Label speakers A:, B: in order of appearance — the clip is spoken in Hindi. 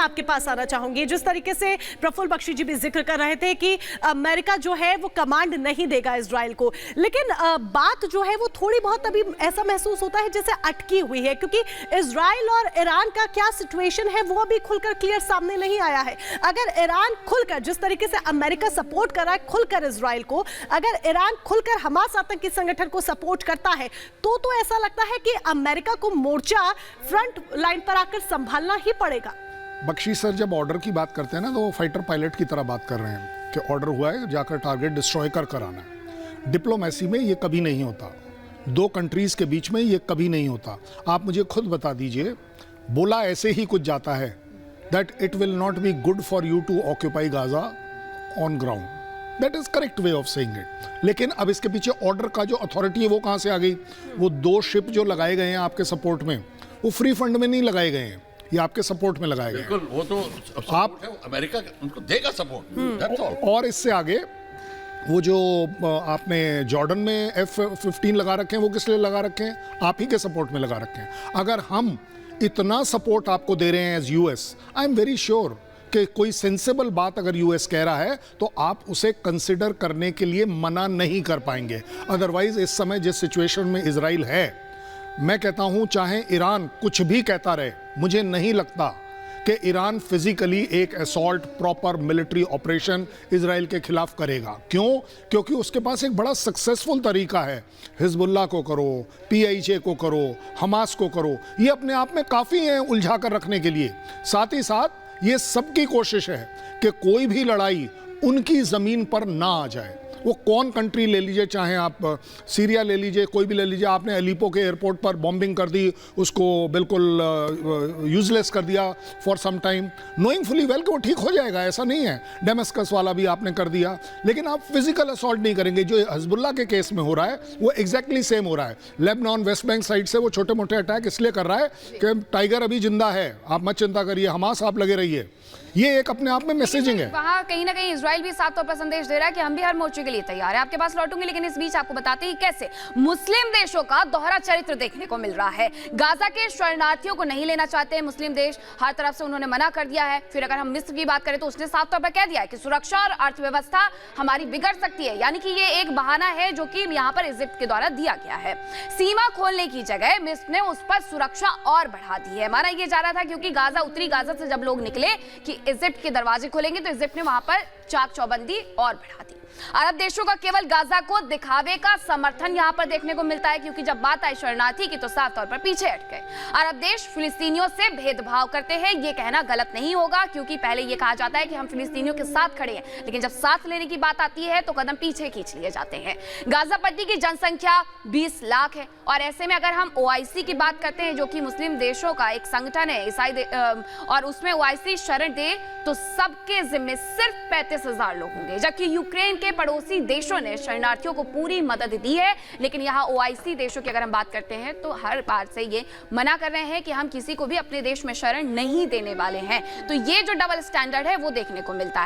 A: आपके पास आना चाहूंगी। जिस तरीके से प्रफुल्ल बख्शी जी भी जिक्र कर रहे थे कि अमेरिका जो है वो कमांड नहीं देगा इजराइल को, लेकिन बात जो है वो थोड़ी बहुत अभी ऐसा महसूस होता है जैसे अटकी हुई है, क्योंकि इजराइल और ईरान का क्या सिचुएशन है वो अभी खुलकर क्लियर सामने नहीं आया है। अगर ईरान खुलकर, जिस तरीके से अमेरिका सपोर्ट कर रहा है खुलकर इजराइल को, अगर ईरान खुलकर हमास आतंकी संगठन को सपोर्ट करता है तो ऐसा लगता है कि अमेरिका को मोर्चा फ्रंट लाइन पर आकर संभालना ही पड़ेगा।
B: बख्शी सर जब ऑर्डर की बात करते हैं ना, तो वो फाइटर पायलट की तरह बात कर रहे हैं कि ऑर्डर हुआ है, जाकर टारगेट डिस्ट्रॉय कर आना है। डिप्लोमेसी में ये कभी नहीं होता, दो कंट्रीज के बीच में ये कभी नहीं होता। आप मुझे खुद बता दीजिए, बोला ऐसे ही कुछ जाता है that it will not be good for you to occupy Gaza on ground, that is correct way of saying it. लेकिन अब इसके पीछे ऑर्डर का जो अथॉरिटी है वो कहाँ से आ गई? वो 2 शिप जो लगाए गए हैं आपके सपोर्ट में, वो फ्री फंड में नहीं लगाए गए हैं, ये आपके सपोर्ट में लगाए गए हैं।
C: बिल्कुल, वो तो आप अमेरिका उनको देगा सपोर्ट।
B: और इससे आगे वो जो आपने जॉर्डन में F-15 लगा रखे हैं, वो किस लिए लगा रखे हैं? आप ही के सपोर्ट में लगा रखे हैं। अगर हम इतना सपोर्ट आपको दे रहे हैं as US, I am very sure कि कोई सेंसेबल बात अगर यूएस कह रहा है तो आप उसे कंसिडर करने के लिए मना नहीं कर पाएंगे। अदरवाइज इस समय जिस सिचुएशन में इजराइल है, मैं कहता हूं चाहे ईरान कुछ भी कहता रहे, मुझे नहीं लगता कि ईरान फिजिकली एक assault proper military operation Israel के खिलाफ करेगा। क्यों? क्योंकि उसके पास एक बड़ा सक्सेसफुल तरीका है। हिजबुल्लाह को करो, PIJ को करो, हमास को करो, ये अपने आप में काफ़ी है उलझा कर रखने के लिए। साथ ही साथ ये सबकी कोशिश है कि कोई भी लड़ाई उनकी ज़मीन पर ना आ जाए। वो कौन कंट्री ले लीजिए, चाहे आप सीरिया ले लीजिए, कोई भी ले लीजिए, आपने अलीपो के एयरपोर्ट पर बॉम्बिंग कर दी, उसको बिल्कुल यूजलेस कर दिया for some time, knowing fully well कि वो ठीक हो जाएगा, ऐसा नहीं है। डेमस्कस वाला भी आपने कर दिया, लेकिन आप फिजिकल असॉल्ट नहीं करेंगे। जो हिजबुल्लाह के केस में हो रहा है वो एग्जैक्टली सेम हो रहा है। लेबनान वेस्ट बैंक साइड से वो छोटे मोटे अटैक इसलिए कर रहा है कि टाइगर अभी जिंदा है, आप मत चिंता करिए, हमास आप लगे रहिए। ये एक अपने आप में मैसेजिंग है।
D: वहाँ कहीं ना कहीं इजराइल भी साफ तौर पर संदेश दे रहा है कि हम भी हर मोर्चे के लिए तैयार हैं। आपके पास लौटूंगी, लेकिन इस बीच आपको बताते हैं कैसे मुस्लिम देशों का दोहरा चरित्र देखने को मिल रहा है। गाजा के शरणार्थियों को नहीं लेना चाहते हैं मुस्लिम देश, हर तरफ से उन्होंने मना कर दिया है। फिर अगर हम मिस्र की बात करें तो उसने साफ तौर पर कह दिया है कि सुरक्षा और अर्थव्यवस्था हमारी बिगड़ सकती है, यानी कि ये एक बहाना है जो कि यहाँ पर इजिप्ट के द्वारा दिया गया है। सीमा खोलने की जगह मिस्र ने उस पर सुरक्षा और बढ़ा दी है। माना यह जा रहा था क्योंकि गाजा उत्तरी गाजा से जब लोग निकले कि इजिप्ट के दरवाजे खोलेंगे, तो इजिप्ट ने वहां पर चाक चौबंदी और बढ़ा दी। अरब देशों का केवल गाजा को दिखावे का समर्थन यहां पर देखने को मिलता है, क्योंकि जब बात आई शरणार्थी की तो साफ तौर पर पीछे हट गए। अरब देश फिलिस्तीनियों से भेदभाव करते हैं, यह कहना गलत नहीं होगा, क्योंकि पहले यह कहा जाता है कि हम फिलिस्तीनियों के साथ खड़े हैं, लेकिन जब साथ लेने की बात आती है तो कदम पीछे खींच लिए जाते हैं। गाजा पट्टी की जनसंख्या 20 लाख है, और ऐसे में अगर हम OIC की बात करते हैं, जो कि मुस्लिम देशों का एक संगठन है ईसाई, और उसमें OIC शरण दे तो सबके जिम्मे सिर्फ 35,000 लोग होंगे, जबकि यूक्रेन के पड़ोसी देशों ने शरणार्थियों को पूरी मदद दी है। लेकिन यहाँ OIC देशों की अगर हम बात करते हैं तो हर बार से ये मना कर रहे हैं कि हम किसी को भी अपने देश में शरण नहीं देने वाले हैं। तो ये जो डबल स्टैंडर्ड है वो देखने को मिलता है।